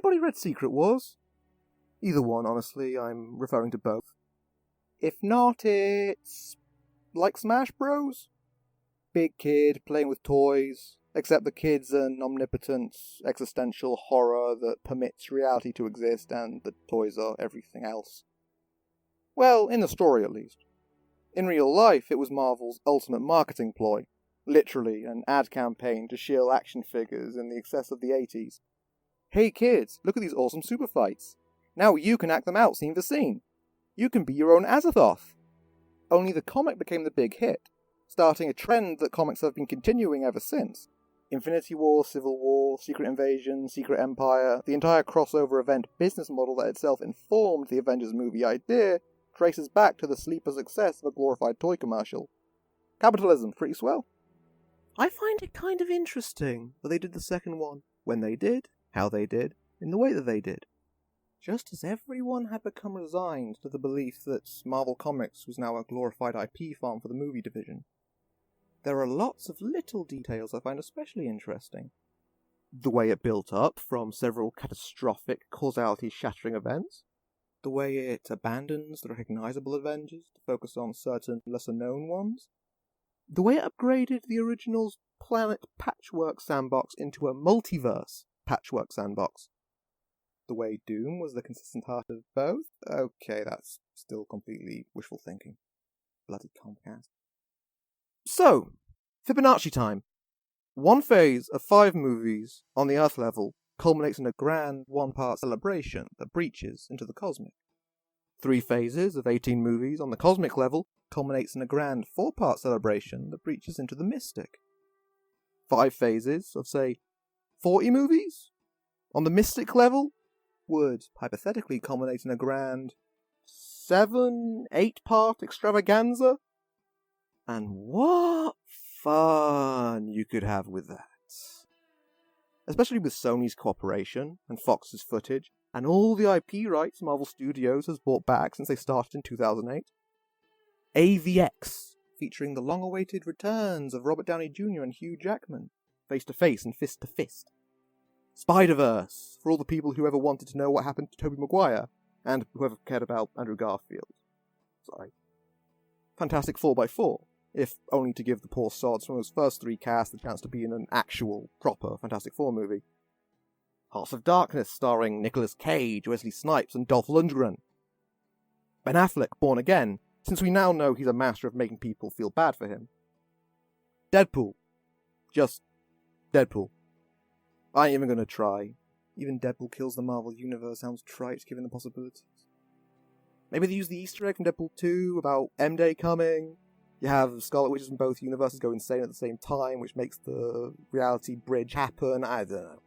anybody read Secret Wars? Either one, honestly, I'm referring to both. If not, it's like Smash Bros? Big kid playing with toys, except the kid's an omnipotent existential horror that permits reality to exist and the toys are everything else. Well, in the story at least. In real life, it was Marvel's ultimate marketing ploy. Literally, an ad campaign to shill action figures in the excess of the 80s. Hey kids, look at these awesome super fights. Now you can act them out scene for scene. You can be your own Azathoth. Only the comic became the big hit, starting a trend that comics have been continuing ever since. Infinity War, Civil War, Secret Invasion, Secret Empire, the entire crossover event business model that itself informed the Avengers movie idea traces back to the sleeper success of a glorified toy commercial. Capitalism, pretty swell. I find it kind of interesting that they did the second one when they did, how they did, in the way that they did. Just as everyone had become resigned to the belief that Marvel Comics was now a glorified IP farm for the movie division. There are lots of little details I find especially interesting. The way it built up from several catastrophic causality-shattering events. The way it abandons the recognizable Avengers to focus on certain lesser-known ones. The way it upgraded the original's planet patchwork sandbox into a multiverse patchwork sandbox. The way Doom was the consistent heart of both? Okay, that's still completely wishful thinking. Bloody Comcast. So, Fibonacci time. One phase of 5 movies on the Earth level culminates in a grand one-part celebration that breaches into the cosmic. 3 phases of 18 movies on the cosmic level culminates in a grand 4-part celebration that breaches into the mystic. 5 phases of, say, 40 movies on the mystic level would hypothetically culminate in a grand 7-8-part extravaganza. And what fun you could have with that. Especially with Sony's cooperation and Fox's footage and all the IP rights Marvel Studios has bought back since they started in 2008. AVX, featuring the long-awaited returns of Robert Downey Jr. and Hugh Jackman, face-to-face and fist-to-fist. Spider-Verse, for all the people who ever wanted to know what happened to Tobey Maguire, and whoever cared about Andrew Garfield. Sorry. Fantastic 4x4, if only to give the poor sods from those first 3 casts the chance to be in an actual, proper Fantastic Four movie. Hearts of Darkness, starring Nicolas Cage, Wesley Snipes, and Dolph Lundgren. Ben Affleck, Born Again, since we now know he's a master of making people feel bad for him. Deadpool. Just Deadpool. I ain't even gonna try. Even Deadpool kills the Marvel Universe sounds trite given the possibilities. Maybe they use the Easter egg from Deadpool 2 about M-Day coming. You have Scarlet Witches from both universes go insane at the same time, which makes the reality bridge happen. I don't know.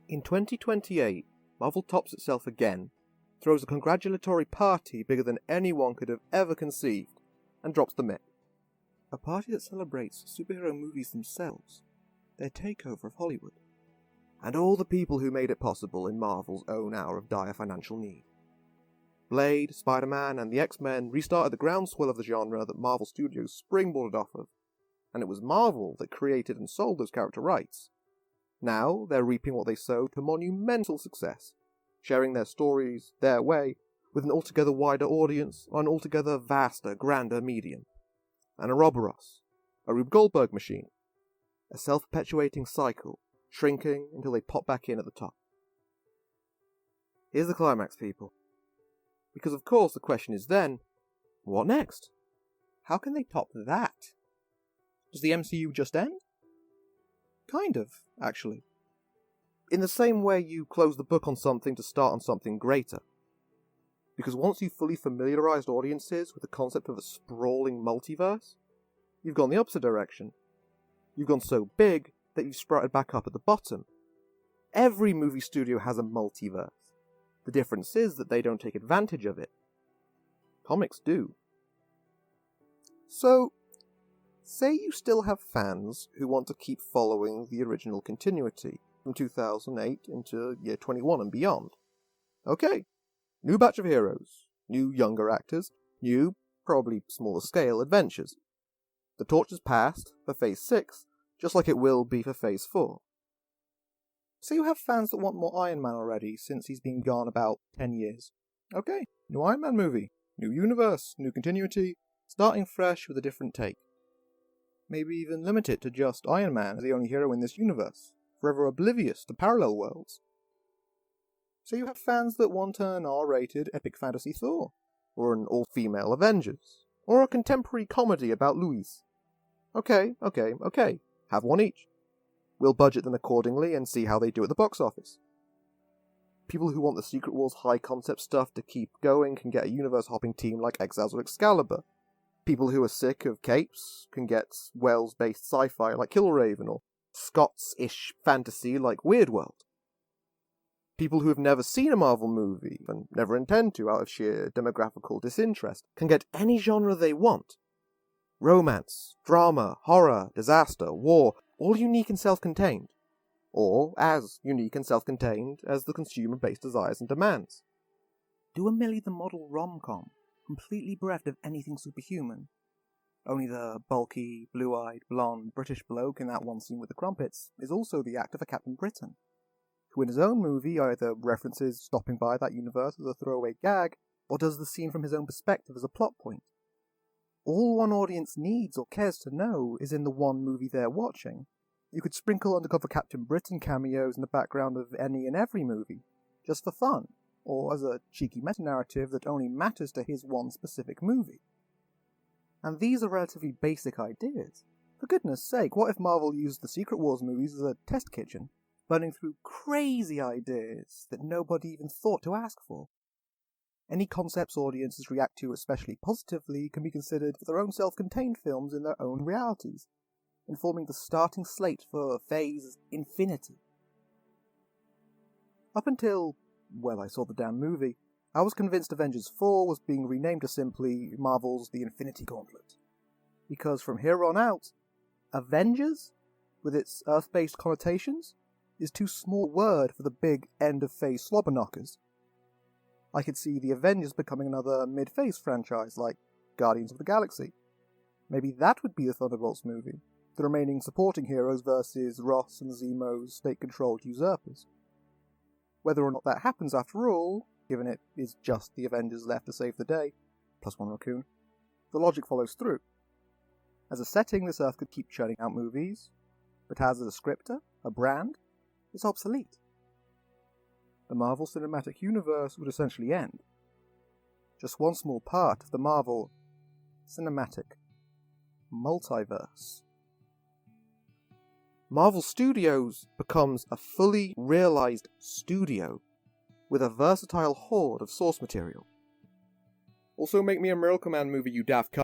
In 2028, Marvel tops itself again, throws a congratulatory party bigger than anyone could have ever conceived, and drops the myth. A party that celebrates superhero movies themselves, their takeover of Hollywood, and all the people who made it possible in Marvel's own hour of dire financial need. Blade, Spider-Man, and the X-Men restarted the groundswell of the genre that Marvel Studios springboarded off of, and it was Marvel that created and sold those character rights. Now, they're reaping what they sowed to monumental success, sharing their stories, their way, with an altogether wider audience on an altogether vaster, grander medium. An Ouroboros, a Rube Goldberg machine, a self-perpetuating cycle, shrinking until they pop back in at the top. Here's the climax, people. Because of course the question is then, what next? How can they top that? Does the MCU just end? Kind of, actually. In the same way you close the book on something to start on something greater. Because once you've fully familiarized audiences with the concept of a sprawling multiverse, you've gone the opposite direction. You've gone so big that you've sprouted back up at the bottom. Every movie studio has a multiverse. The difference is that they don't take advantage of it. Comics do. So, say you still have fans who want to keep following the original continuity from 2008 into year 21 and beyond. Okay, new batch of heroes, new younger actors, new, probably smaller scale, adventures. The torch is passed for Phase 6, just like it will be for Phase 4. So you have fans that want more Iron Man already, since he's been gone about 10 years. Okay, new Iron Man movie, new universe, new continuity, starting fresh with a different take. Maybe even limit it to just Iron Man as the only hero in this universe, forever oblivious to parallel worlds. So you have fans that want an R-rated epic fantasy Thor, or an all-female Avengers, or a contemporary comedy about Louis. Okay, have one each. We'll budget them accordingly and see how they do at the box office. People who want the Secret Wars high-concept stuff to keep going can get a universe-hopping team like Exiles or Excalibur. People who are sick of capes can get Wales-based sci-fi like Killraven, or Scots-ish fantasy like Weird World. People who have never seen a Marvel movie, and never intend to out of sheer demographical disinterest, can get any genre they want. Romance, drama, horror, disaster, war, all unique and self-contained. Or as unique and self-contained as the consumer-based desires and demands. Do a Millie the Model rom-com, completely bereft of anything superhuman. Only the bulky, blue-eyed, blonde British bloke in that one scene with the crumpets is also the actor for Captain Britain, who in his own movie either references stopping by that universe as a throwaway gag, or does the scene from his own perspective as a plot point. All one audience needs or cares to know is in the one movie they're watching. You could sprinkle undercover Captain Britain cameos in the background of any and every movie, just for fun, or as a cheeky meta-narrative that only matters to his one specific movie. And these are relatively basic ideas. For goodness sake, what if Marvel used the Secret Wars movies as a test kitchen, burning through crazy ideas that nobody even thought to ask for? Any concepts audiences react to especially positively can be considered their own self-contained films in their own realities, informing the starting slate for Phase Infinity. Up until, well, I saw the damn movie, I was convinced Avengers 4 was being renamed to simply Marvel's The Infinity Gauntlet. Because from here on out, Avengers, with its Earth-based connotations, is too small a word for the big end-of-phase slobberknockers. I could see the Avengers becoming another mid-phase franchise like Guardians of the Galaxy. Maybe that would be the Thunderbolts movie, the remaining supporting heroes versus Ross and Zemo's state-controlled usurpers. Whether or not that happens after all, given it is just the Avengers left to save the day, plus one raccoon, the logic follows through. As a setting, this Earth could keep churning out movies, but as a scripter, a brand, it's obsolete. The Marvel Cinematic Universe would essentially end. Just one small part of the Marvel Cinematic Multiverse. Marvel Studios becomes a fully realized studio with a versatile horde of source material. Also make me a Miracle Man movie, you daft cunt.